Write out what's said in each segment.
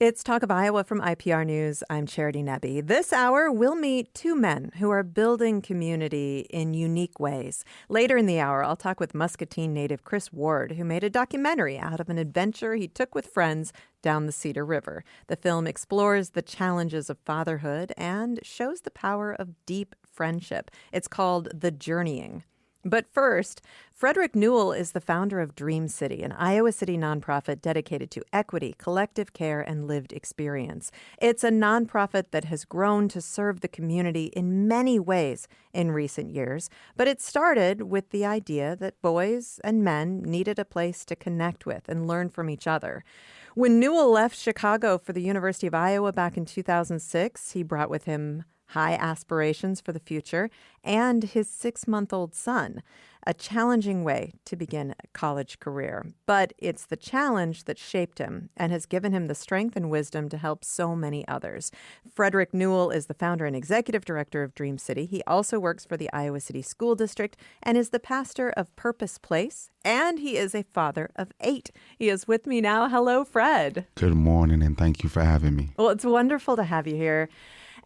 It's Talk of Iowa from IPR News. I'm Charity Nebbe. This hour, we'll meet two men who are building community in unique ways. Later in the hour, I'll talk with Muscatine native Chris Ward, who made a documentary out of an adventure he took with friends down the Cedar River. The film explores the challenges of fatherhood and shows the power of deep friendship. It's called The Journeying. But first, Frederick Newell is the founder of Dream City, an Iowa City nonprofit dedicated to equity, collective care, and lived experience. It's a nonprofit that has grown to serve the community in many ways in recent years, but it started with the idea that boys and men needed a place to connect with and learn from each other. When Newell left Chicago for the University of Iowa back in 2006, he brought with him high aspirations for the future, and his 6-month-old son. A challenging way to begin a college career. But it's the challenge that shaped him and has given him the strength and wisdom to help so many others. Frederick Newell is the founder and executive director of Dream City. He also works for the Iowa City School District and is the pastor of Purpose Place, and he is a father of 8. He is with me now. Hello, Fred. Good morning, and thank you for having me. Well, it's wonderful to have you here.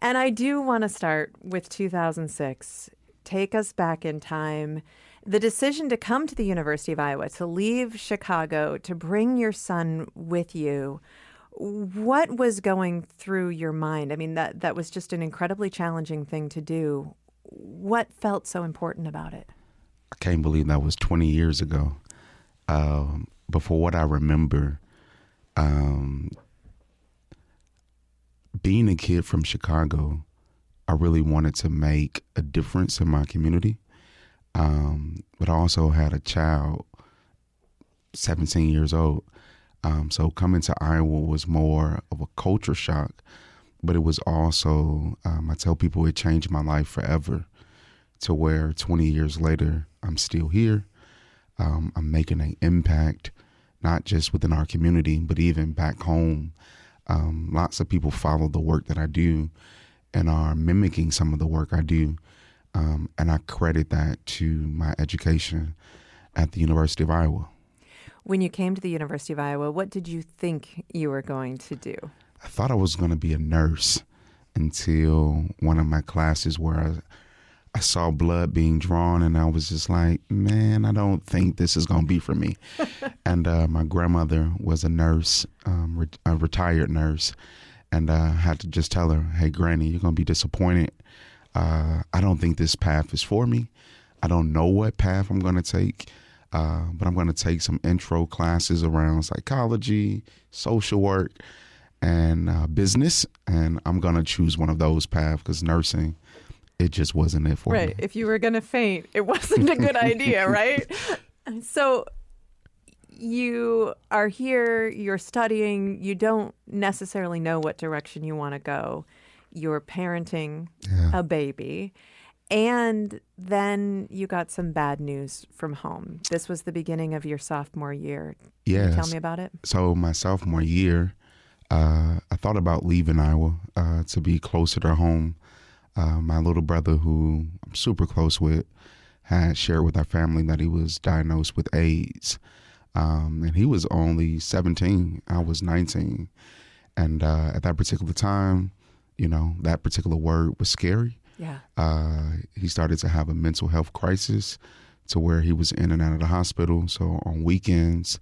And I do want to start with 2006. Take us back in time. The decision to come to the University of Iowa, to leave Chicago, to bring your son with you. What was going through your mind? I mean, that was just an incredibly challenging thing to do. What felt so important about it? I can't believe that was 20 years ago. But for what I remember, being a kid from Chicago, I really wanted to make a difference in my community. But I also had a child, 17 years old. So coming to Iowa was more of a culture shock, but it was also, I tell people it changed my life forever, to where 20 years later, I'm still here. I'm making an impact, not just within our community, but even back home. Lots of people follow the work that I do and are mimicking some of the work I do. And I credit that to my education at the University of Iowa. When you came to the University of Iowa, what did you think you were going to do? I thought I was going to be a nurse until one of my classes where I saw blood being drawn, and I was just like, man, I don't think this is going to be for me. And my grandmother was a nurse, a retired nurse, and I had to just tell her, hey, Granny, you're going to be disappointed. I don't think this path is for me. I don't know what path I'm going to take, but I'm going to take some intro classes around psychology, social work, and business, and I'm going to choose one of those paths because nursing, it just wasn't it for me. Right. If you were going to faint, it wasn't a good idea, right? So you are here, you're studying, you don't necessarily know what direction you want to go. You're parenting a baby. And then you got some bad news from home. This was the beginning of your sophomore year. Yes. Can you tell me about it? So my sophomore year, I thought about leaving Iowa to be closer to home. My little brother, who I'm super close with, had shared with our family that he was diagnosed with AIDS. And he was only 17. I was 19. And at that particular time, you know, that particular word was scary. Yeah. He started to have a mental health crisis to where he was in and out of the hospital. So on weekends,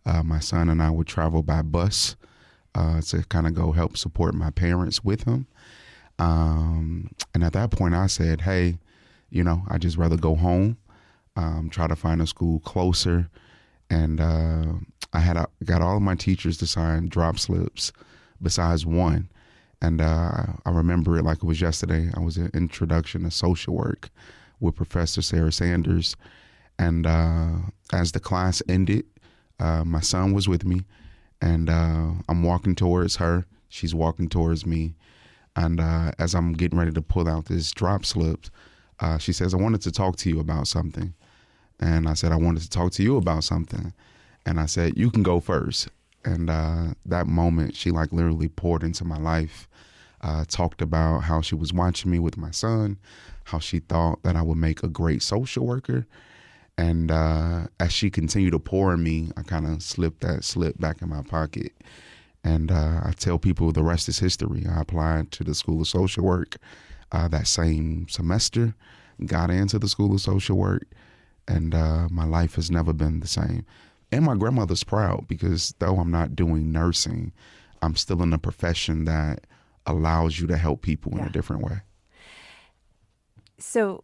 my son and I would travel by bus to kind of go help support my parents with him. And at that point I said, hey, you know, I'd just rather go home, try to find a school closer. And I got all of my teachers to sign drop slips besides one. And I remember it like it was yesterday. I was in introduction to social work with Professor Sarah Sanders. And as the class ended, my son was with me. And I'm walking towards her. She's walking towards me. And as I'm getting ready to pull out this drop slip, she says, I wanted to talk to you about something. And I said, I wanted to talk to you about something. And I said, you can go first. And that moment, she like literally poured into my life, talked about how she was watching me with my son, how she thought that I would make a great social worker. And as she continued to pour in me, I kind of slipped that slip back in my pocket. And I tell people the rest is history. I applied to the School of Social Work that same semester, got into the School of Social Work, and my life has never been the same. And my grandmother's proud because though I'm not doing nursing, I'm still in a profession that allows you to help people in a different way. So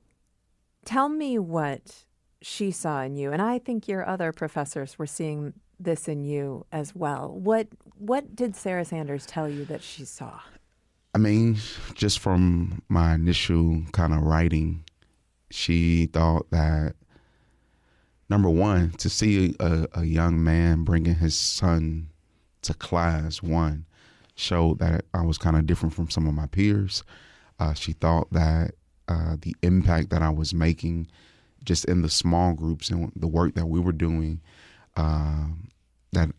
tell me what she saw in you, and I think your other professors were seeing this in you as well. What did Sarah Sanders tell you that she saw? I mean, just from my initial kind of writing, she thought that, number one, to see a young man bringing his son to class, one, showed that I was kind of different from some of my peers. She thought that the impact that I was making just in the small groups and the work that we were doing, that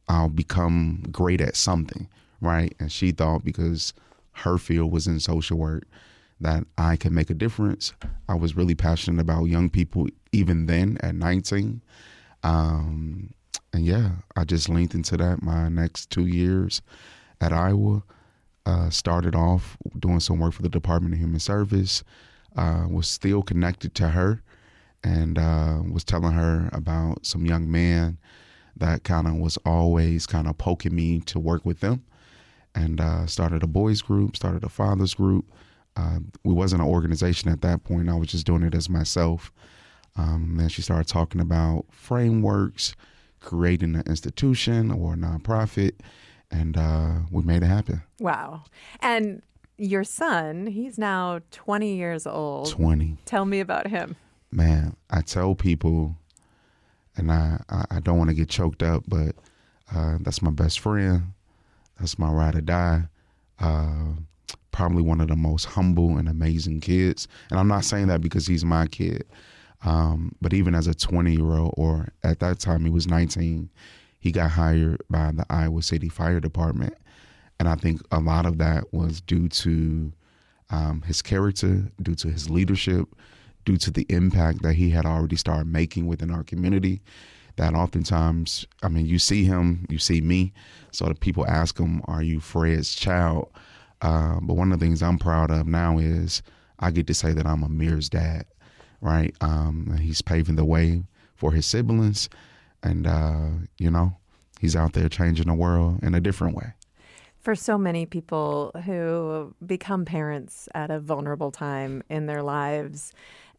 I'll become great at something, right? And she thought because her field was in social work that I could make a difference. I was really passionate about young people even then at 19. And yeah, I just leaned into that my next 2 years at Iowa. Started off doing some work for the Department of Human Service, was still connected to her, and was telling her about some young man that kind of was always kind of poking me to work with them, and started a boys group, started a fathers group. We wasn't an organization at that point. I was just doing it as myself. Then she started talking about frameworks, creating an institution or a nonprofit, and we made it happen. Wow. And your son, he's now 20 years old. 20. Tell me about him. Man, I tell people, and I don't want to get choked up, but that's my best friend. That's my ride or die. Probably one of the most humble and amazing kids. And I'm not saying that because he's my kid. But even as a 20-year-old, or at that time he was 19, he got hired by the Iowa City Fire Department. And I think a lot of that was due to his character, due to his leadership, due to the impact that he had already started making within our community. That oftentimes, I mean, you see him, you see me. So the people ask him, are you Fred's child? But one of the things I'm proud of now is I get to say that I'm Amir's dad, right? He's paving the way for his siblings. And, he's out there changing the world in a different way. For so many people who become parents at a vulnerable time in their lives,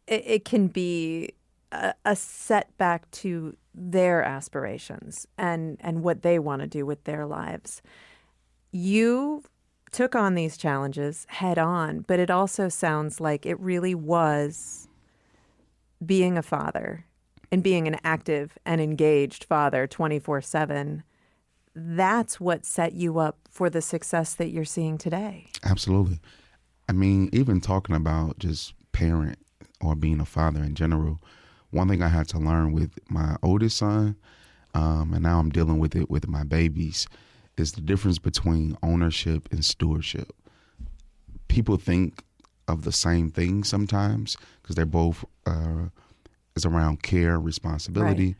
it can be a setback to their aspirations and what they want to do with their lives. You took on these challenges head on, but it also sounds like it really was being a father and being an active and engaged father 24/7. That's what set you up for the success that you're seeing today. Absolutely. I mean, even talking about just parent or being a father in general, one thing I had to learn with my oldest son, and now I'm dealing with it with my babies, is the difference between ownership and stewardship. People think of the same thing sometimes because they're both is around care, responsibility.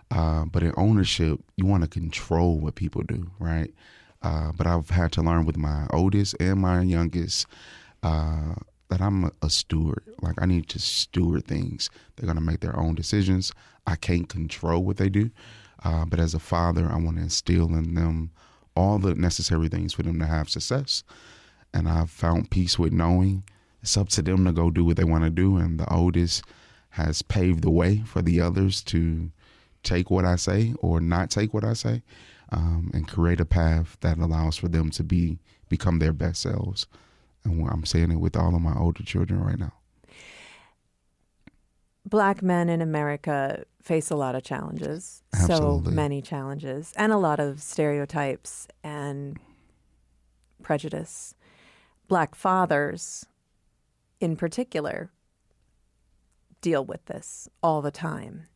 Right. But in ownership, you want to control what people do, right? But I've had to learn with my oldest and my youngest that I'm a steward. Like, I need to steward things. They're going to make their own decisions. I can't control what they do. But as a father, I want to instill in them all the necessary things for them to have success. And I've found peace with knowing it's up to them to go do what they want to do. And the oldest has paved the way for the others to take what I say or not take what I say, and create a path that allows for them to become their best selves. And I'm saying it with all of my older children right now. Black men in America face a lot of challenges. Absolutely. So many challenges, and a lot of stereotypes and prejudice. Black fathers, in particular, deal with this all the time.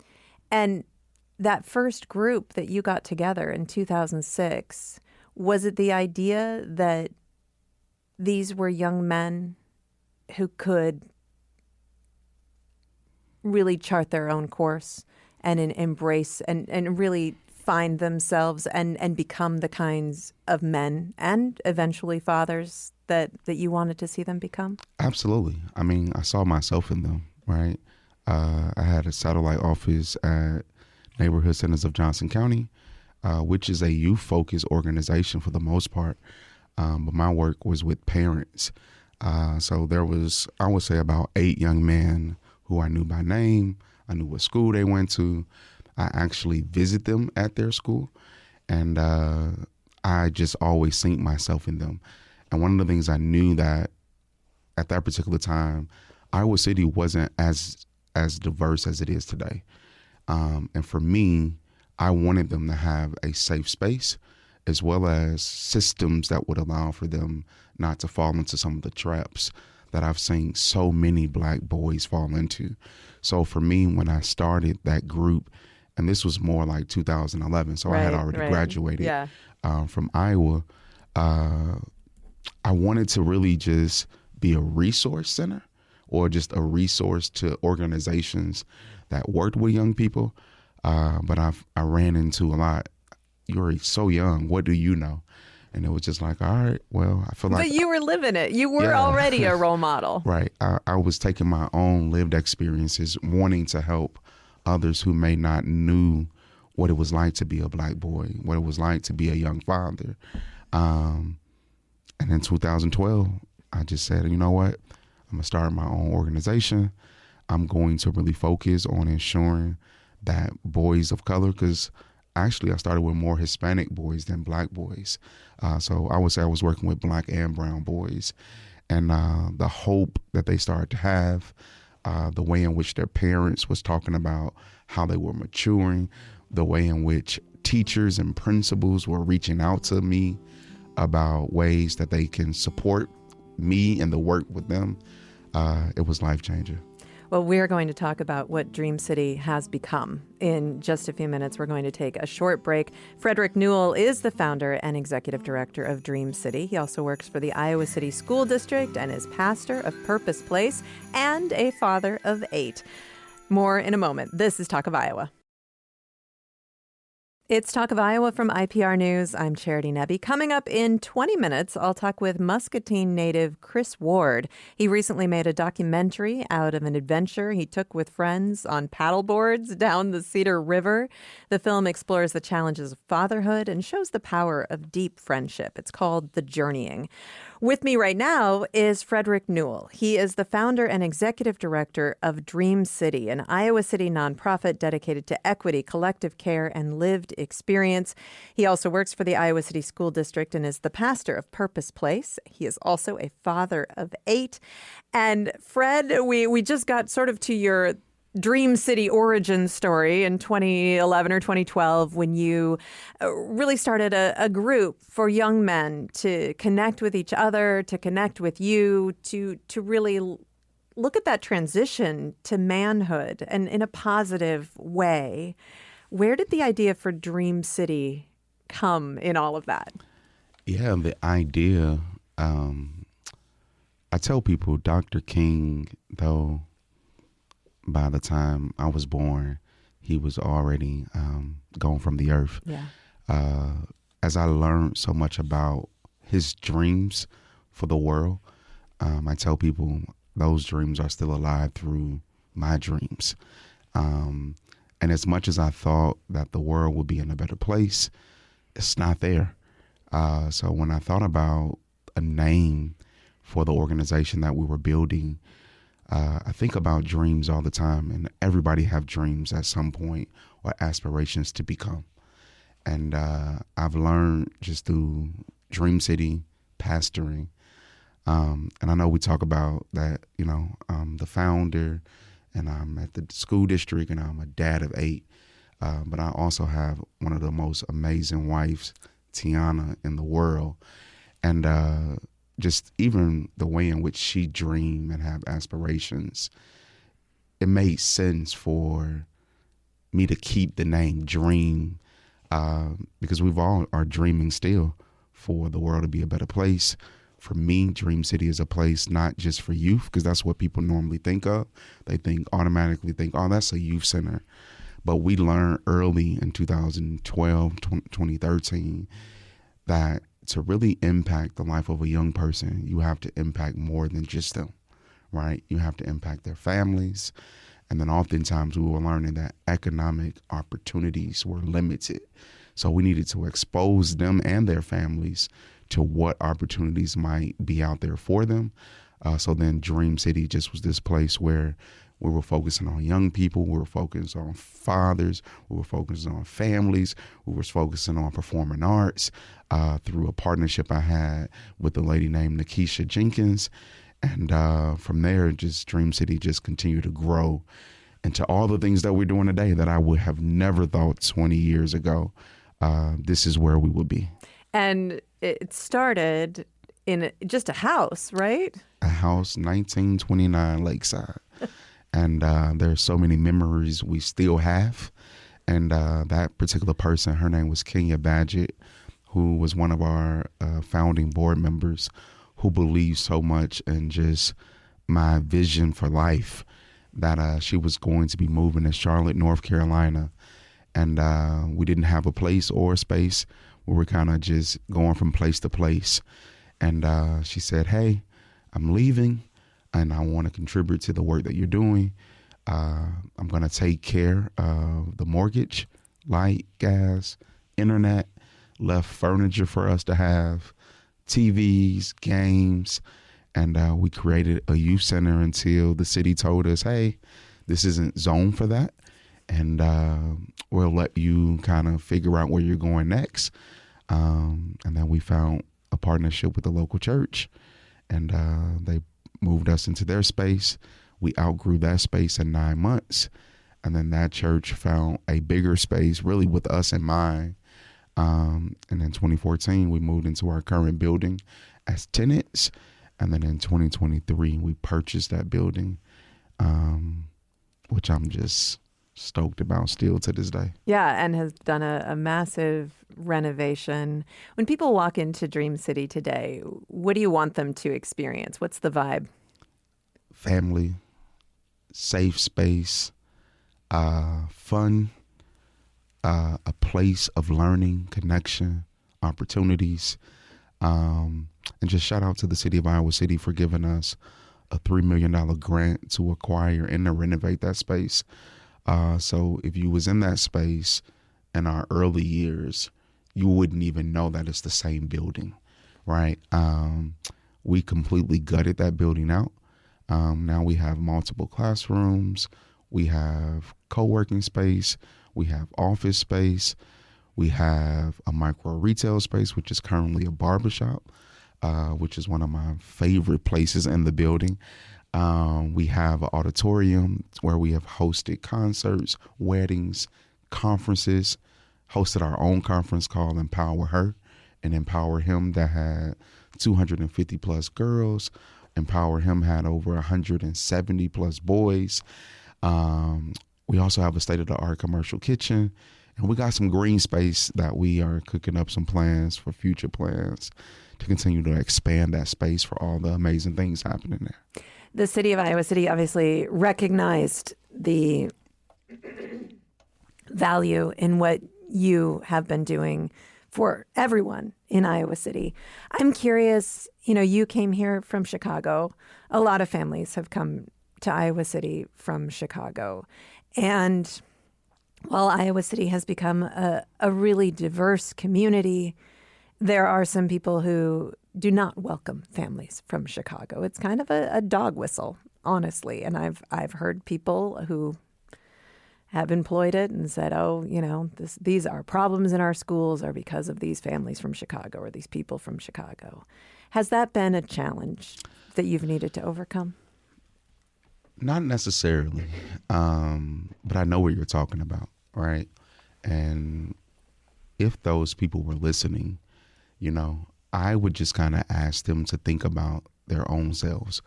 And that first group that you got together in 2006, was it the idea that these were young men who could really chart their own course and embrace and really find themselves and become the kinds of men and eventually fathers that you wanted to see them become? Absolutely. I mean, I saw myself in them, right? I had a satellite office at Neighborhood Centers of Johnson County, which is a youth-focused organization for the most part. But my work was with parents. So there was, I would say, about 8 young men who I knew by name. I knew what school they went to. I actually visit them at their school. And I just always seen myself in them. And one of the things I knew that at that particular time, Iowa City wasn't as diverse as it is today. And for me, I wanted them to have a safe space as well as systems that would allow for them not to fall into some of the traps that I've seen so many Black boys fall into. So for me, when I started that group, and this was more like 2011, so I had already graduated from Iowa, I wanted to really just be a resource center or just a resource to organizations that worked with young people. But I ran into a lot. You're so young. What do you know? And it was just like, all right, well, I feel like. But you were living it. You were already a role model. Right. I was taking my own lived experiences, wanting to help others who may not knew what it was like to be a Black boy, what it was like to be a young father. And in 2012, I just said, you know what? I'm going to start my own organization. I'm going to really focus on ensuring that boys of color, because actually I started with more Hispanic boys than Black boys. So I would say I was working with Black and brown boys. And the hope that they started to have, the way in which their parents was talking about how they were maturing, the way in which teachers and principals were reaching out to me about ways that they can support me and the work with them, it was life-changing. Well, we're going to talk about what Dream City has become. In just a few minutes, we're going to take a short break. Frederick Newell is the founder and executive director of Dream City. He also works for the Iowa City School District and is pastor of Purpose Place and a father of 8. More in a moment. This is Talk of Iowa. It's Talk of Iowa from IPR News. I'm Charity Nebbe. Coming up in 20 minutes, I'll talk with Muscatine native Chris Ward. He recently made a documentary out of an adventure he took with friends on paddleboards down the Cedar River. The film explores the challenges of fatherhood and shows the power of deep friendship. It's called The Journeying. With me right now is Frederick Newell. He is the founder and executive director of Dream City, an Iowa City nonprofit dedicated to equity, collective care, and lived experience. He also works for the Iowa City School District and is the pastor of Purpose Place. He is also a father of 8. And Fred, we just got sort of to your Dream City origin story in 2011 or 2012 when you really started a group for young men to connect with each other, to connect with you, to really look at that transition to manhood and in a positive way. Where did the idea for Dream City come in all of that? Yeah, the idea, I tell people Dr. King, though, by the time I was born, he was already gone from the earth. Yeah. As I learned so much about his dreams for the world, I tell people those dreams are still alive through my dreams. And as much as I thought that the world would be in a better place, it's not there. So when I thought about a name for the organization that we were building, I think about dreams all the time, and everybody have dreams at some point or aspirations to become. And I've learned just through Dream City, pastoring, and I know we talk about that, I'm the founder and I'm at the school district and I'm a dad of 8, but I also have one of the most amazing wives, Tiana, in the world. And just even the way in which she dream and have aspirations, it made sense for me to keep the name Dream, because we've all are dreaming still for the world to be a better place. For me, Dream City is a place not just for youth, because that's what people normally think of. They automatically think, oh, that's a youth center. But we learned early in 2012, 2013, that to really impact the life of a young person, you have to impact more than just them, right? You have to impact their families. And then oftentimes we were learning that economic opportunities were limited. So we needed to expose them and their families to what opportunities might be out there for them. So then Dream City just was this place where we were focusing on young people, we were focused on fathers, we were focusing on families, we were focusing on performing arts through a partnership I had with a lady named Nikisha Jenkins. And from there, just Dream City just continued to grow into all the things that we're doing today that I would have never thought 20 years ago. This is where we would be. And it started in just a house, right? A house, 1929 Lakeside. And there are so many memories we still have. And that particular person, her name was Kenya Badgett, who was one of our founding board members, who believed so much in just my vision for life that she was going to be moving to Charlotte, North Carolina. And we didn't have a place or a space. We were kind of just going from place to place. And she said, hey, I'm leaving and I want to contribute to the work that you're doing. I'm going to take care of the mortgage, light, gas, internet, left furniture for us to have, TVs, games. And we created a youth center until the city told us, hey, this isn't zoned for that. And we'll let you kind of figure out where you're going next. And then we found a partnership with the local church, and they moved us into their space. We outgrew that space in 9 months. And then that church found a bigger space, really with us in mind. And in 2014, we moved into our current building as tenants. And then in 2023, we purchased that building, which I'm just stoked about still to this day. Yeah, and has done a massive renovation. When people walk into Dream City today, what do you want them to experience? What's the vibe? Family, safe space, fun, a place of learning, connection, opportunities. And just shout out to the city of Iowa City for giving us a $3 million grant to acquire and to renovate that space. So if you was in that space in our early years, you wouldn't even know that it's the same building, right? We completely gutted that building out. Now we have multiple classrooms. We have co-working space. We have office space. We have a micro retail space, which is currently a barbershop, which is one of my favorite places in the building. We have an auditorium where we have hosted concerts, weddings, conferences, hosted our own conference called Empower Her and Empower Him that had 250 plus girls. Empower Him had over 170 plus boys. We also have a state-of-the-art commercial kitchen, and we got some green space that we are cooking up some plans for future plans to continue to expand that space for all the amazing things happening there. The city of Iowa City obviously recognized the value in what you have been doing for everyone in Iowa City. I'm curious, you came here from Chicago. A lot of families have come to Iowa City from Chicago. And while Iowa City has become a really diverse community, there are some people who do not welcome families from Chicago. It's kind of a dog whistle, honestly. And I've heard people who have employed it and said, these are problems in our schools are because of these families from Chicago or these people from Chicago. Has that been a challenge that you've needed to overcome? Not necessarily, but I know what you're talking about, right? And if those people were listening, I would just kind of ask them to think about their own selves.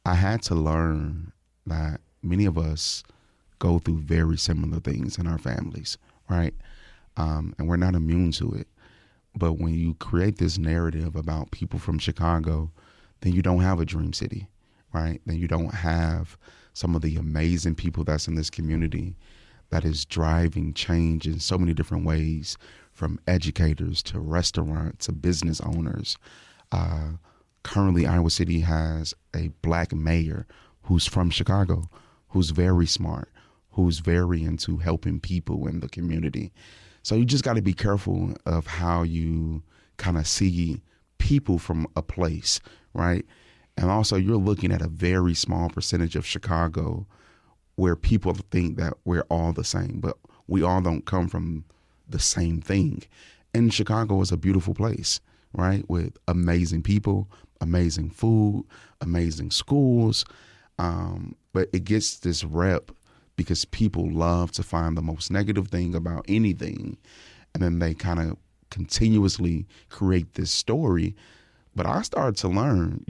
I had to learn that many of us go through very similar things in our families, right? And we're not immune to it. But when you create this narrative about people from Chicago, then you don't have a dream city, right? Then you don't have some of the amazing people that's in this community that is driving change in so many different ways, from educators to restaurants to business owners. Currently, Iowa City has a Black mayor who's from Chicago, who's very smart, who's very into helping people in the community. So you just got to be careful of how you kind of see people from a place, right? And also, you're looking at a very small percentage of Chicago where people think that we're all the same, but we all don't come from the same thing. And Chicago is a beautiful place, right? With amazing people, amazing food, amazing schools. But it gets this rep because people love to find the most negative thing about anything. And then they kind of continuously create this story. But I started to learn,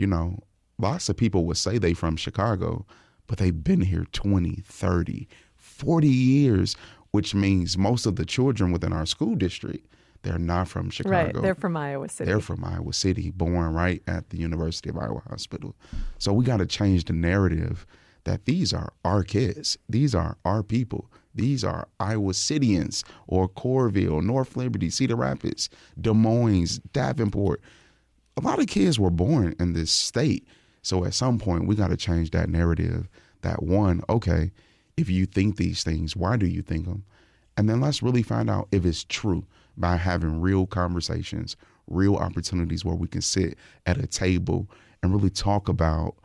lots of people would say they from Chicago, but they've been here 20, 30, 40 years, which means most of the children within our school district, they're not from Chicago. Right, they're from Iowa City. They're from Iowa City, born right at the University of Iowa Hospital. So we got to change the narrative that these are our kids. These are our people. These are Iowa Cityans, or Coralville, North Liberty, Cedar Rapids, Des Moines, Davenport. A lot of kids were born in this state. So at some point, we got to change that narrative that, one, okay, if you think these things, why do you think them? And then let's really find out if it's true by having real conversations, real opportunities where we can sit at a table and really talk about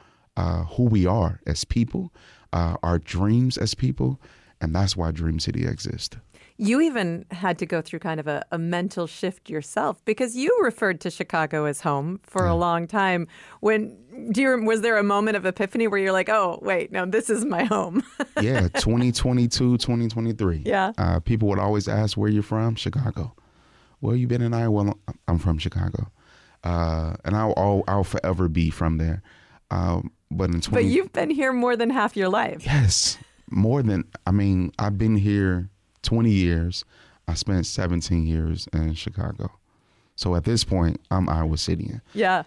who we are as people, our dreams as people. And that's why Dream City exists. You even had to go through kind of a mental shift yourself, because you referred to Chicago as home for a long time. Was there a moment of epiphany where you're like, oh, wait, no, this is my home? Yeah, 2022, 2023. Yeah. People would always ask, where you from? Chicago. Well, you been in Iowa? I'm from Chicago. And I'll forever be from there. But you've been here more than half your life. Yes. I've been here 20 years. I spent 17 years in Chicago. So at this point, I'm Iowa Cityan. Yeah.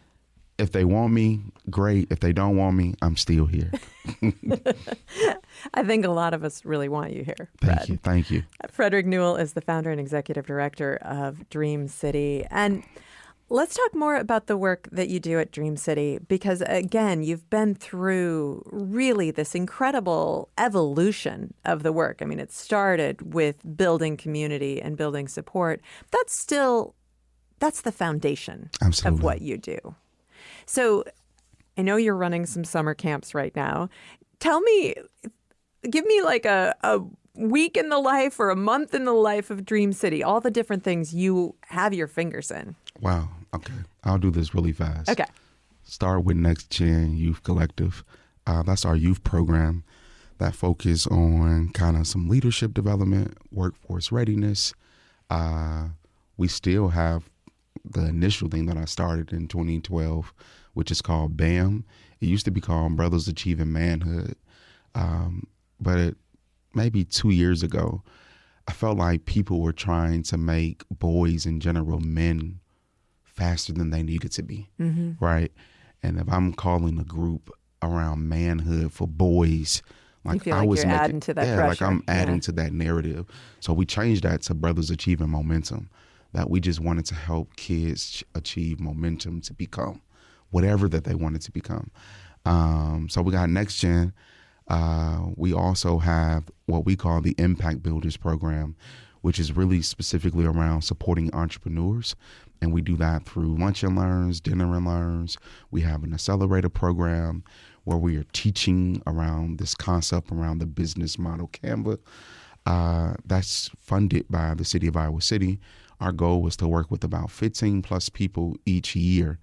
If they want me, great. If they don't want me, I'm still here. I think a lot of us really want you here, Fred. Thank you. Frederick Newell is the founder and executive director of Dream City. And let's talk more about the work that you do at Dream City, because, again, you've been through really this incredible evolution of the work. I mean, it started with building community and building support. That's the foundation of what you do. So I know you're running some summer camps right now. Give me like a week in the life or a month in the life of Dream City, all the different things you have your fingers in. Wow. Okay. I'll do this really fast. Okay. Start with Next Gen Youth Collective. That's our youth program that focus on kind of some leadership development, workforce readiness. We still have the initial thing that I started in 2012, which is called BAM. It used to be called Brothers Achieving Manhood. But maybe 2 years ago, I felt like people were trying to make boys in general men faster than they needed to be, right? And if I'm calling a group around manhood for boys, like you feel like you're adding to that pressure. Like I'm adding to that narrative. So we changed that to Brothers Achieving Momentum, that we just wanted to help kids achieve momentum to become whatever that they wanted to become. So we got Next Gen. We also have what we call the Impact Builders program, which is really specifically around supporting entrepreneurs. And we do that through lunch and learns, dinner and learns. We have an accelerator program where we are teaching around this concept around the business model Canva. That's funded by the city of Iowa City. Our goal was to work with about 15 plus people each year.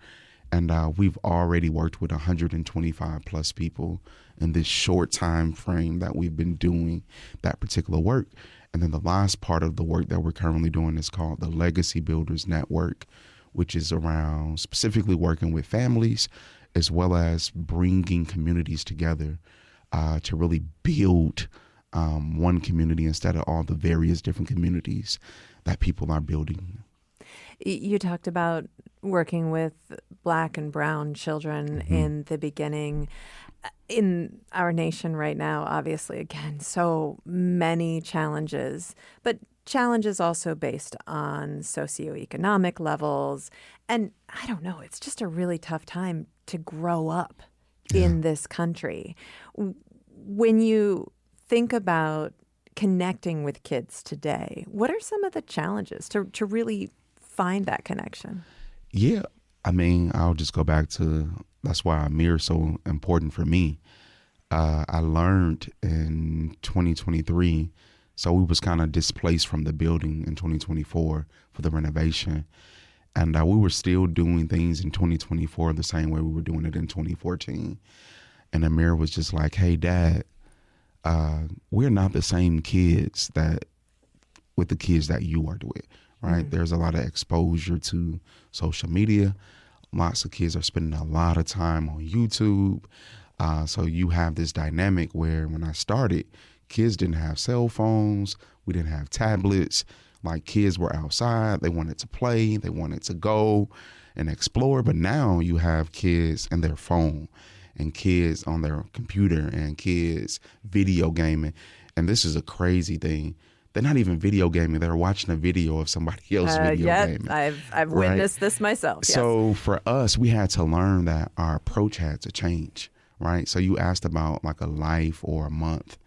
And we've already worked with 125 plus people in this short time frame that we've been doing that particular work. And then the last part of the work that we're currently doing is called the Legacy Builders Network, which is around specifically working with families as well as bringing communities together to really build one community instead of all the various different communities that people are building. You talked about working with Black and brown children in the beginning. In our nation right now, obviously, again, so many challenges, but challenges also based on socioeconomic levels. And I don't know, it's just a really tough time to grow up in this country. When you think about connecting with kids today, what are some of the challenges to really find that connection? Yeah. I mean, I'll just go back to, that's why Amir is so important for me. I learned in 2023, so we was kind of displaced from the building in 2024 for the renovation. And we were still doing things in 2024 the same way we were doing it in 2014. And Amir was just like, hey, Dad, we're not the same kids with the kids that you worked with, right? Mm-hmm. There's a lot of exposure to social media. Lots of kids are spending a lot of time on YouTube. So you have this dynamic where when I started, kids didn't have cell phones. We didn't have tablets. Like, kids were outside. They wanted to play. They wanted to go and explore. But now you have kids and their phone, and kids on their computer, and kids video gaming. And this is a crazy thing. They're not even video gaming. They're watching a video of somebody else video gaming. I've witnessed this myself. Yes. So for us, we had to learn that our approach had to change, right? So you asked about like a life or a month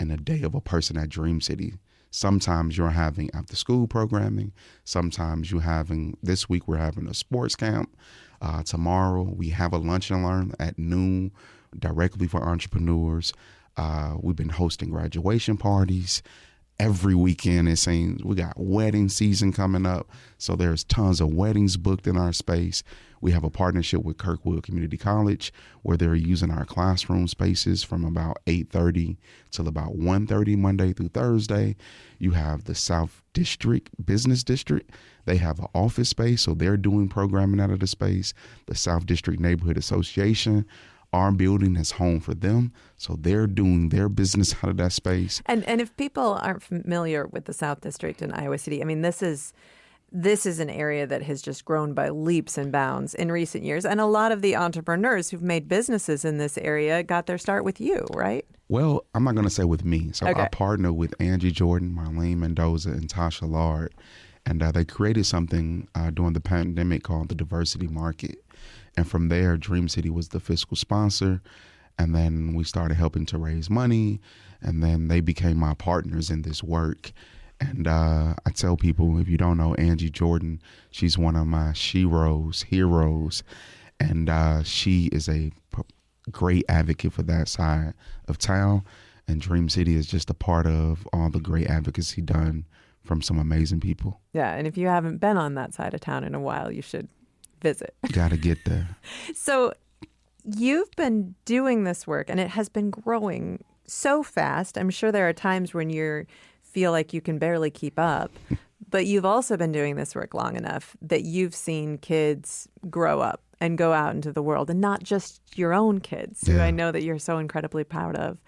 and a day of a person at Dream City. Sometimes you're having after school programming. Sometimes this week we're having a sports camp. Tomorrow we have a lunch and learn at noon directly for entrepreneurs. We've been hosting graduation parties. Every weekend it seems we got wedding season coming up. So there's tons of weddings booked in our space. We have a partnership with Kirkwood Community College where they're using our classroom spaces from about 8:30 till about 1:30 Monday through Thursday. You have the South District Business District. They have an office space, so they're doing programming out of the space. The South District Neighborhood Association, our building is home for them, so they're doing their business out of that space. And if people aren't familiar with the South District in Iowa City, I mean, this is an area that has just grown by leaps and bounds in recent years. And a lot of the entrepreneurs who've made businesses in this area got their start with you, right? Well, I'm not going to say with me. So okay. I partnered with Angie Jordan, Marlene Mendoza, and Tasha Lard. And they created something during the pandemic called the Diversity Market. And from there, Dream City was the fiscal sponsor. And then we started helping to raise money. And then they became my partners in this work. And I tell people, if you don't know Angie Jordan, she's one of my heroes. And she is a great advocate for that side of town. And Dream City is just a part of all the great advocacy done from some amazing people. Yeah, and if you haven't been on that side of town in a while, you should visit. Got to get there. So you've been doing this work, and it has been growing so fast. I'm sure there are times when you feel like you can barely keep up, but you've also been doing this work long enough that you've seen kids grow up and go out into the world, and not just your own kids, who I know that you're so incredibly proud of.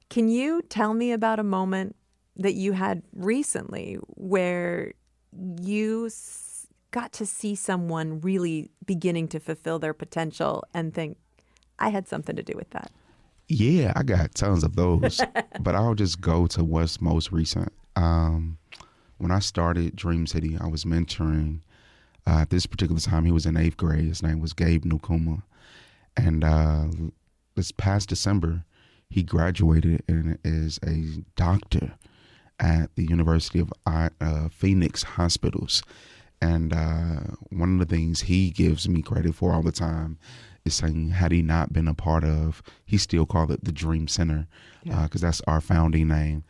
Can you tell me about a moment that you had recently where you got to see someone really beginning to fulfill their potential and think, I had something to do with that? Yeah, I got tons of those, but I'll just go to what's most recent. When I started Dream City, I was mentoring. At this particular time, he was in 8th grade. His name was Gabe Nukuma. And this past December, he graduated and is a doctor at the University of Phoenix Hospitals. And one of the things he gives me credit for all the time is saying, had he not been a part of, he still called it the Dream Center, because that's our founding name.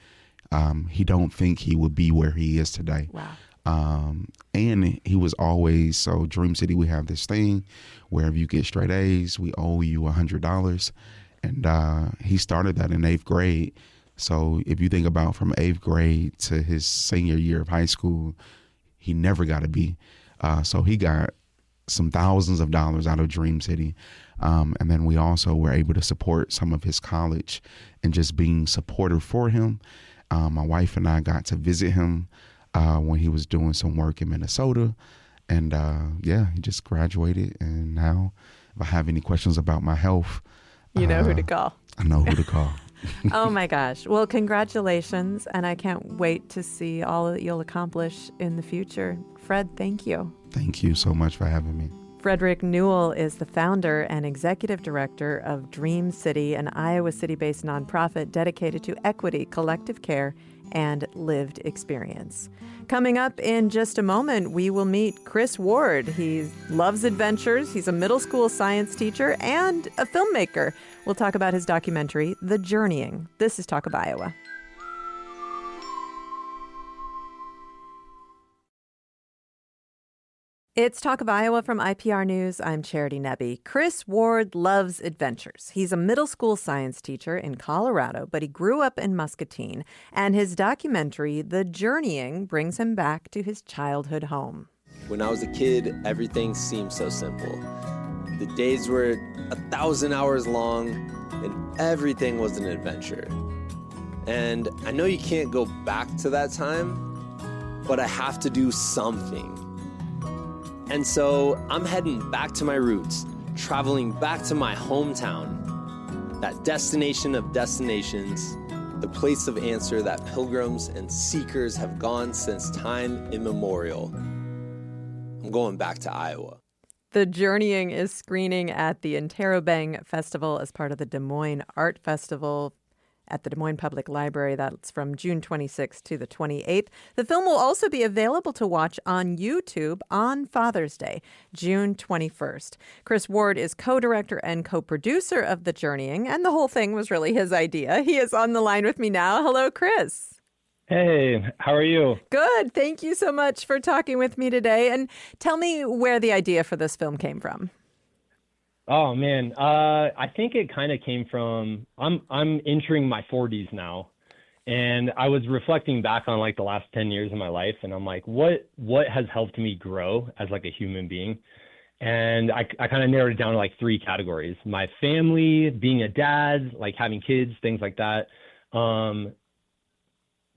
He don't think he would be where he is today. Wow. And he was always, so Dream City, we have this thing where if you get straight A's, we owe you $100. And he started that in 8th grade. So if you think about from 8th grade to his senior year of high school, he never got a B. So he got some thousands of dollars out of Dream City. And then we also were able to support some of his college and just being supportive for him. My wife and I got to visit him when he was doing some work in Minnesota. And he just graduated. And now if I have any questions about my health, you know who to call. I know who to call. Oh my gosh. Well, congratulations. And I can't wait to see all that you'll accomplish in the future. Fred, thank you. Thank you so much for having me. Frederick Newell is the founder and executive director of Dream City, an Iowa City-based nonprofit dedicated to equity, collective care, and lived experience. Coming up in just a moment, we will meet Chris Ward. He loves adventures. He's a middle school science teacher and a filmmaker. We'll talk about his documentary, The Journeying. This is Talk of Iowa. It's Talk of Iowa from IPR News. I'm Charity Nebbe. Chris Ward loves adventures. He's a middle school science teacher in Colorado, but he grew up in Muscatine. And his documentary, The Journeying, brings him back to his childhood home. When I was a kid, everything seemed so simple. The days were 1,000 hours long, and everything was an adventure. And I know you can't go back to that time, but I have to do something. And so I'm heading back to my roots, traveling back to my hometown, that destination of destinations, the place of answer that pilgrims and seekers have gone since time immemorial. I'm going back to Iowa. The Journeying is screening at the Interrobang Festival as part of the Des Moines Art Festival at the Des Moines Public Library. That's from June 26th to the 28th. The film will also be available to watch on YouTube on Father's Day, June 21st. Chris Ward is co-director and co-producer of The Journeying, and the whole thing was really his idea. He is on the line with me now. Hello, Chris. Hey, how are you? Good. Thank you so much for talking with me today. And tell me where the idea for this film came from. Oh man, I think it kind of came from I'm entering my 40s now, and I was reflecting back on like the last 10 years of my life, and I'm like, what has helped me grow as like a human being? And I kind of narrowed it down to like 3 categories: my family, being a dad, like having kids, things like that.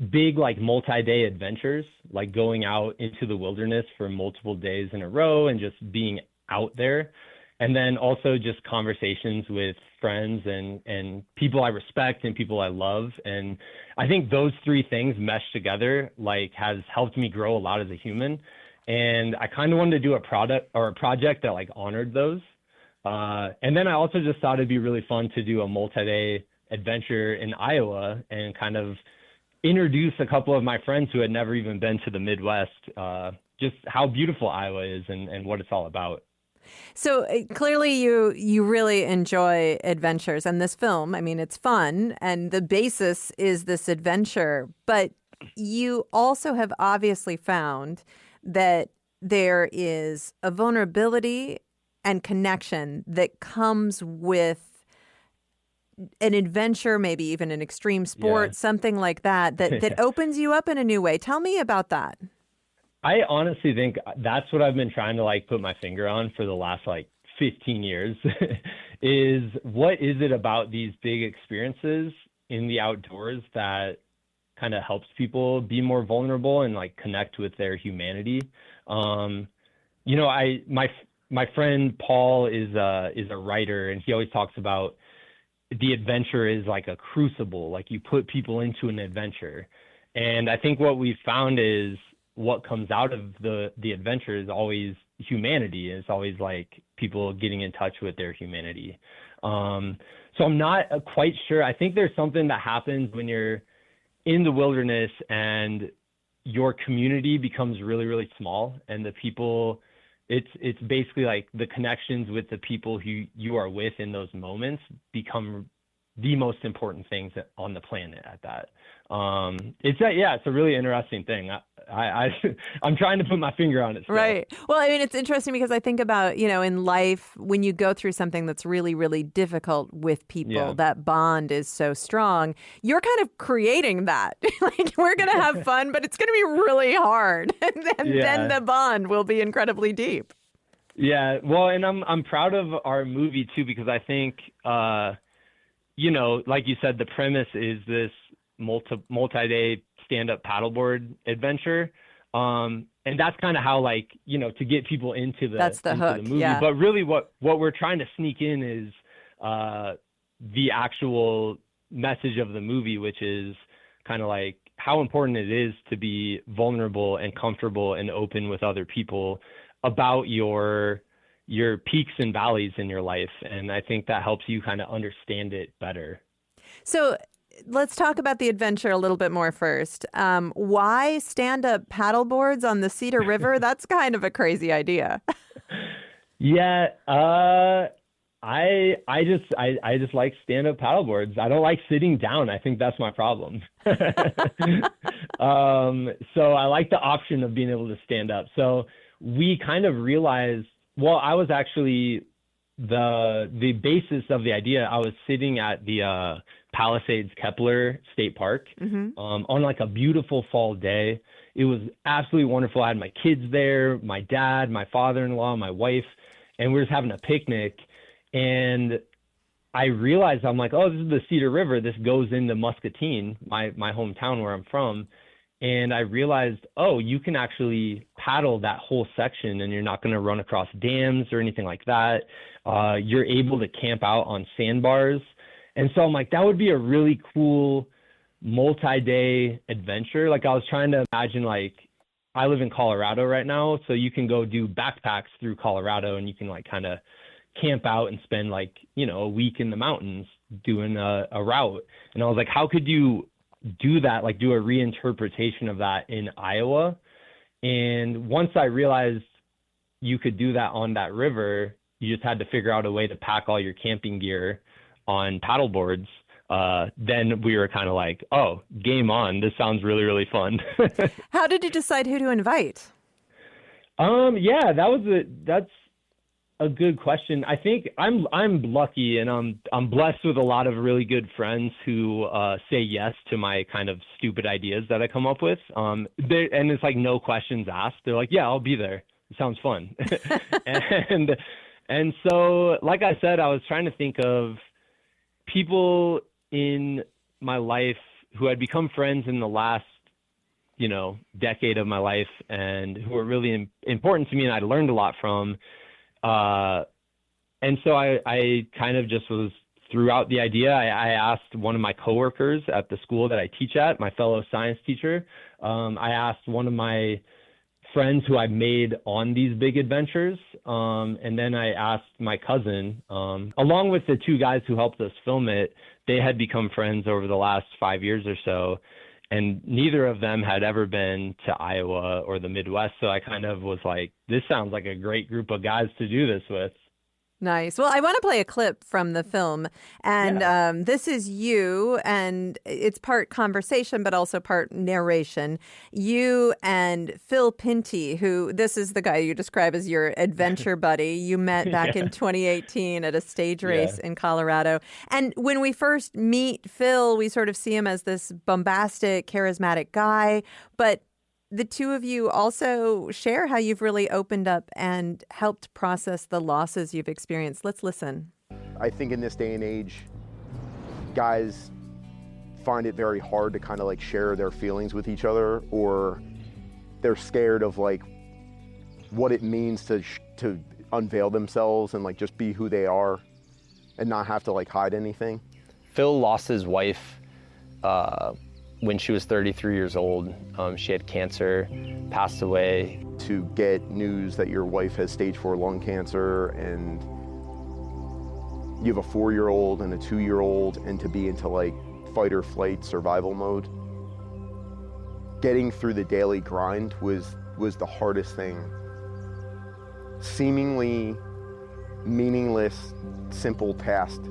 Big like multi-day adventures, like going out into the wilderness for multiple days in a row and just being out there. And then also just conversations with friends and people I respect and people I love. And I think those 3 things meshed together like has helped me grow a lot as a human. And I kind of wanted to do a project that like honored those. And then I also just thought it'd be really fun to do a multi-day adventure in Iowa and kind of introduce a couple of my friends who had never even been to the Midwest, just how beautiful Iowa is and what it's all about. So clearly you really enjoy adventures, and this film, I mean, it's fun and the basis is this adventure, but you also have obviously found that there is a vulnerability and connection that comes with an adventure, maybe even an extreme sport, something like that opens you up in a new way. Tell me about that. I honestly think that's what I've been trying to like put my finger on for the last like 15 years is what is it about these big experiences in the outdoors that kind of helps people be more vulnerable and like connect with their humanity. You know, my friend Paul is a writer, and he always talks about the adventure is like a crucible, like you put people into an adventure. And I think what we've found is what comes out of the adventure is always humanity. It's always like people getting in touch with their humanity. So I'm not quite sure. I think there's something that happens when you're in the wilderness and your community becomes really, really small, and the people, it's basically like the connections with the people who you are with in those moments become the most important things on the planet at that. It's a really interesting thing. I'm trying to put my finger on it still. Right. Well, I mean, it's interesting because I think about, you know, in life, when you go through something that's really, really difficult with people, that bond is so strong. You're kind of creating that. Like, we're going to have fun, but it's going to be really hard. And then the bond will be incredibly deep. Yeah. Well, and I'm proud of our movie too, because I think, you know, like you said, the premise is this multi-day stand-up paddleboard adventure. And And that's kind of how, like, to get people into That's the hook, the movie. yeah. But really what we're trying to sneak in is the actual message of the movie, which is kind of like how important it is to be vulnerable and comfortable and open with other people about your peaks and valleys in your life. And I think that helps you kind of understand it better. So let's talk about the adventure a little bit more first. Why stand-up paddleboards on the Cedar River? That's kind of a crazy idea. Yeah, I just like stand-up paddleboards. I don't like sitting down. I think that's my problem. So I like the option of being able to stand up. So we kind of realized, well, I was actually the basis of the idea. I was sitting at the Palisades Kepler State Park on like a beautiful fall day. It was absolutely wonderful. I had my kids there, my dad, my father-in-law, my wife, and we were just having a picnic. And I realized, I'm like, oh, this is the Cedar River. This goes into Muscatine, my hometown where I'm from. And I realized, oh, you can actually paddle that whole section and you're not going to run across dams or anything like that. You're able to camp out on sandbars. And so I'm like, that would be a really cool multi-day adventure. Like, I was trying to imagine, like, I live in Colorado right now, so you can go do backpacks through Colorado and you can like kind of camp out and spend like, a week in the mountains doing a route. And I was like, how could you do that, like do a reinterpretation of that in Iowa? And once I realized you could do that on that river, you just had to figure out a way to pack all your camping gear on paddle boards. Then we were kind of like, oh, game on. This sounds really, really fun. How did you decide who to invite? Yeah, that's a good question. I think I'm lucky and I'm blessed with a lot of really good friends who say yes to my kind of stupid ideas that I come up with. And it's like no questions asked. They're like, yeah, I'll be there. It sounds fun. and so, like I said, I was trying to think of people in my life who had become friends in the last, decade of my life and who were really important to me and I learned a lot from. And so I kind of just was throughout the idea. I asked one of my coworkers at the school that I teach at, my fellow science teacher. I asked one of my friends who I made on these big adventures. And then I asked my cousin, along with the two guys who helped us film it. They had become friends over the last 5 years or so. And neither of them had ever been to Iowa or the Midwest. So I kind of was like, this sounds like a great group of guys to do this with. Nice. Well, I want to play a clip from the film. And this is you, and it's part conversation, but also part narration. You and Phil Pinty, who this is the guy you describe as your adventure buddy. You met back in 2018 at a stage race in Colorado. And when we first meet Phil, we sort of see him as this bombastic, charismatic guy. But the two of you also share how you've really opened up and helped process the losses you've experienced. Let's listen. I think in this day and age, guys find it very hard to kind of like share their feelings with each other, or they're scared of like what it means to unveil themselves and like just be who they are and not have to like hide anything. Phil lost his wife when she was 33 years old. She had cancer, passed away. To get news that your wife has stage 4 lung cancer and you have a 4-year-old and a 2-year-old, and to be into like fight or flight survival mode. Getting through the daily grind was the hardest thing. Seemingly meaningless, simple tasks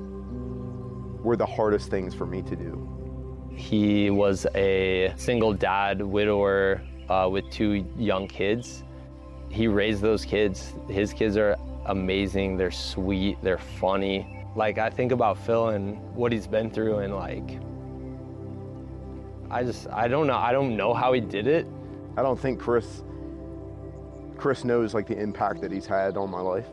were the hardest things for me to do. He was a single dad, widower, with 2 young kids. He raised those kids. His kids are amazing. They're sweet. They're funny. Like, I think about Phil and what he's been through, and like, I don't know. I don't know how he did it. I don't think Chris knows like the impact that he's had on my life.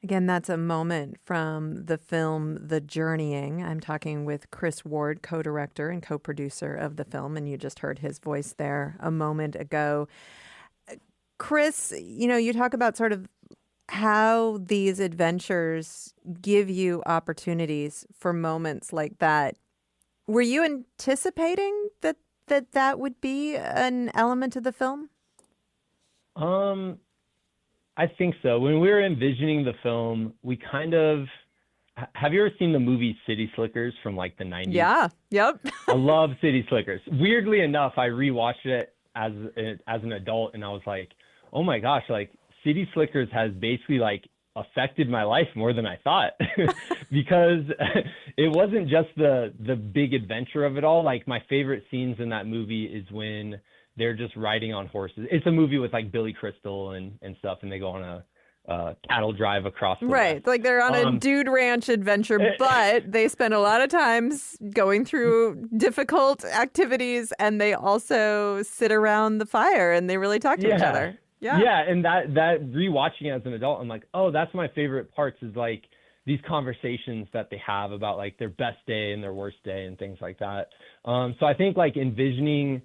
Again, that's a moment from the film The Journeying. I'm talking with Chris Ward, co-director and co-producer of the film, and you just heard his voice there a moment ago. Chris, you talk about sort of how these adventures give you opportunities for moments like that. Were you anticipating that would be an element of the film? I think so. When we were envisioning the film, we kind of have you ever seen the movie City Slickers from like the 90s? Yeah. Yep. I love City Slickers. Weirdly enough, I rewatched it as an adult, and I was like, oh my gosh, like City Slickers has basically like affected my life more than I thought, because it wasn't just the big adventure of it all. Like my favorite scenes in that movie is when they're just riding on horses. It's a movie with like Billy Crystal and stuff, and they go on a cattle drive across the right. West. Like they're on a dude ranch adventure, but they spend a lot of times going through difficult activities, and they also sit around the fire and they really talk to each other. Yeah. And that rewatching it as an adult, I'm like, oh, that's my favorite parts, is like these conversations that they have about like their best day and their worst day and things like that. So I think like envisioning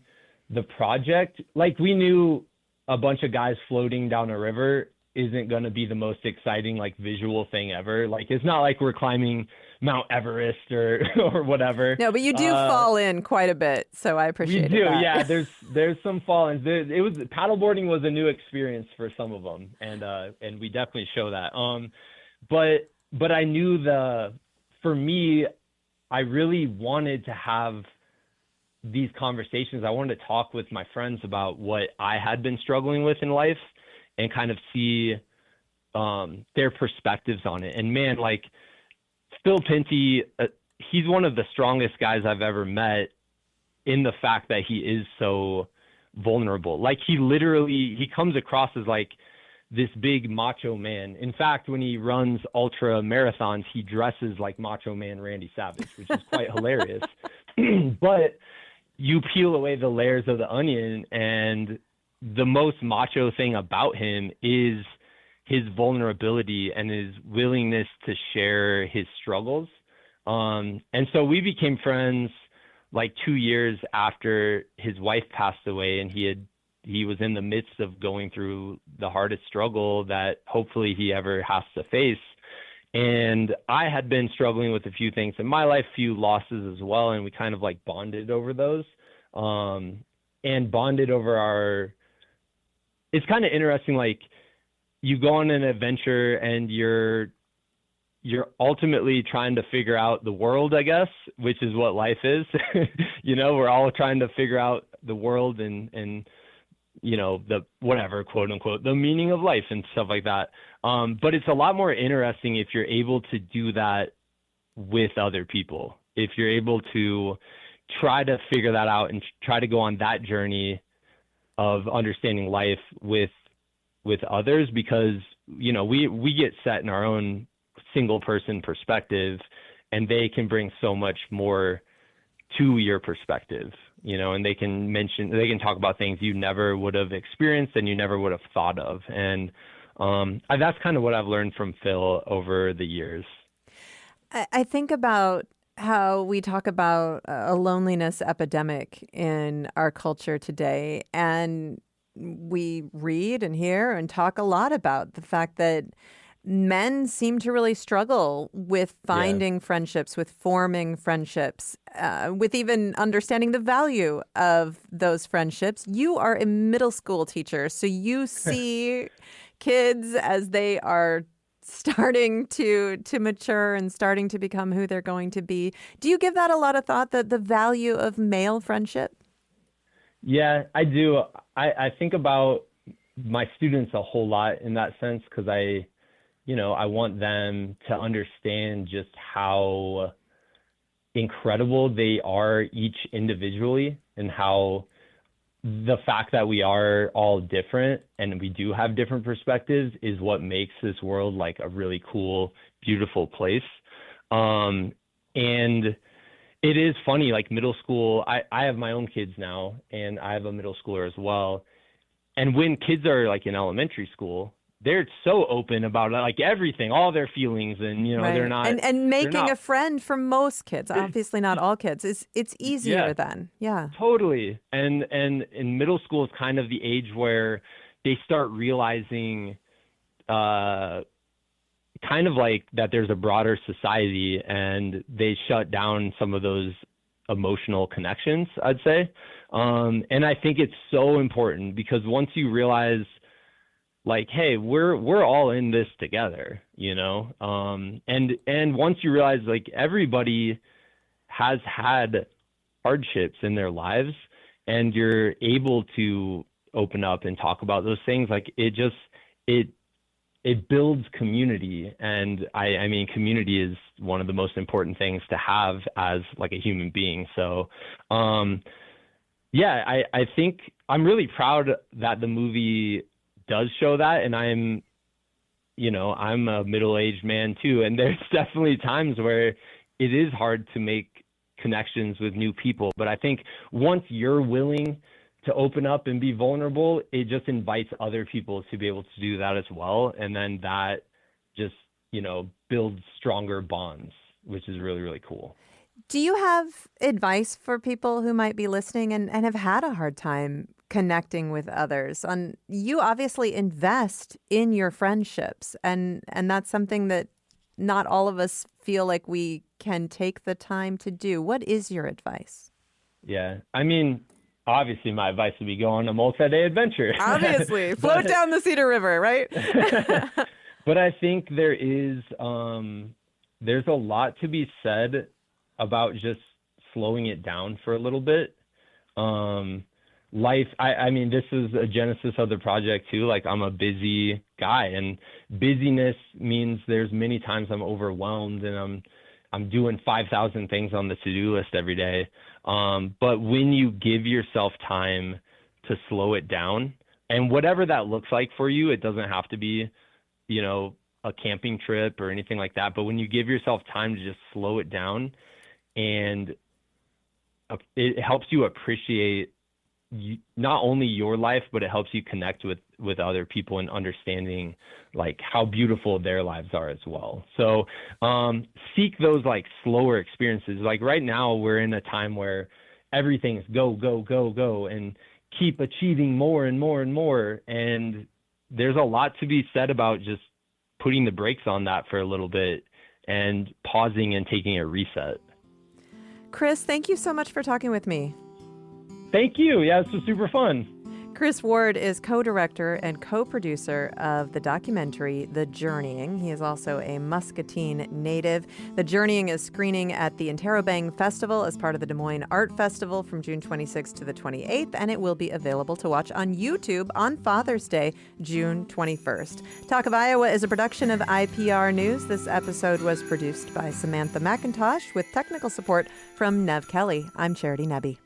the project, like we knew a bunch of guys floating down a river isn't going to be the most exciting like visual thing ever. Like it's not like we're climbing Mount Everest or whatever. No, but you do fall in quite a bit, so I appreciate it. We do, yeah. There's some fall-ins. It was paddleboarding was a new experience for some of them, and we definitely show that. But I knew for me, I really wanted to have these conversations. I wanted to talk with my friends about what I had been struggling with in life, and kind of see their perspectives on it. And man, like Phil Pinty, he's one of the strongest guys I've ever met, in the fact that he is so vulnerable. Like he comes across as like this big macho man. In fact, when he runs ultra marathons, he dresses like Macho Man Randy Savage, which is quite hilarious. But you peel away the layers of the onion, and the most macho thing about him is his vulnerability and his willingness to share his struggles. And so we became friends like 2 years after his wife passed away, and he was in the midst of going through the hardest struggle that hopefully he ever has to face. And I had been struggling with a few things in my life, few losses as well. And we kind of like bonded over those, and bonded over it's kind of interesting. Like you go on an adventure and you're ultimately trying to figure out the world, I guess, which is what life is. We're all trying to figure out the world and the whatever, quote unquote, the meaning of life and stuff like that. But it's a lot more interesting if you're able to do that with other people, if you're able to try to figure that out and try to go on that journey of understanding life with others, because, we get set in our own single person perspective, and they can bring so much more to your perspective, and they can talk about things you never would have experienced and you never would have thought of. And that's kind of what I've learned from Phil over the years. I think about how we talk about a loneliness epidemic in our culture today, and we read and hear and talk a lot about the fact that men seem to really struggle with finding friendships, with forming friendships, with even understanding the value of those friendships. You are a middle school teacher, so you see kids as they are starting to mature and starting to become who they're going to be. Do you give that a lot of thought, that the value of male friendship? Yeah, I do. I think about my students a whole lot in that sense, because I want them to understand just how incredible they are each individually, and how the fact that we are all different and we do have different perspectives is what makes this world like a really cool, beautiful place. And it is funny, like middle school, I have my own kids now, and I have a middle schooler as well. And when kids are like in elementary school, they're so open about like everything, all their feelings, and they're not. And making a friend for most kids, obviously not all kids, it's easier then. Yeah, totally. And in middle school is kind of the age where they start realizing kind of like that there's a broader society, and they shut down some of those emotional connections, I'd say. And I think it's so important, because once you realize, like, hey, we're all in this together, and once you realize, like, everybody has had hardships in their lives, and you're able to open up and talk about those things, like, it builds community. And I mean, community is one of the most important things to have as like a human being. So, yeah, I think I'm really proud that the movie does show that. And I'm a middle-aged man too. And there's definitely times where it is hard to make connections with new people. But I think once you're willing to open up and be vulnerable, it just invites other people to be able to do that as well. And then that just, builds stronger bonds, which is really, really cool. Do you have advice for people who might be listening and have had a hard time connecting with others? You obviously invest in your friendships, and that's something that not all of us feel like we can take the time to do. What is your advice? Yeah, I mean, obviously my advice would be go on a multi-day adventure. Obviously, float down the Cedar River, right? But I think there's a lot to be said about just slowing it down for a little bit. Life, I mean, this is a genesis of the project too. Like, I'm a busy guy, and busyness means there's many times I'm overwhelmed, and I'm doing 5,000 things on the to-do list every day. But when you give yourself time to slow it down, and whatever that looks like for you, it doesn't have to be, a camping trip or anything like that. But when you give yourself time to just slow it down, and it helps you appreciate not only your life, but it helps you connect with other people and understanding like how beautiful their lives are as well. So seek those like slower experiences. Like right now we're in a time where everything's go, go, go, go, and keep achieving more and more and more. And there's a lot to be said about just putting the brakes on that for a little bit and pausing and taking a reset. Chris, thank you so much for talking with me. Thank you. Yeah, this was super fun. Chris Ward is co-director and co-producer of the documentary The Journeying. He is also a Muscatine native. The Journeying is screening at the Interrobang Festival as part of the Des Moines Art Festival from June 26th to the 28th, and it will be available to watch on YouTube on Father's Day, June 21st. Talk of Iowa is a production of IPR News. This episode was produced by Samantha McIntosh with technical support from Nev Kelly. I'm Charity Nebbe.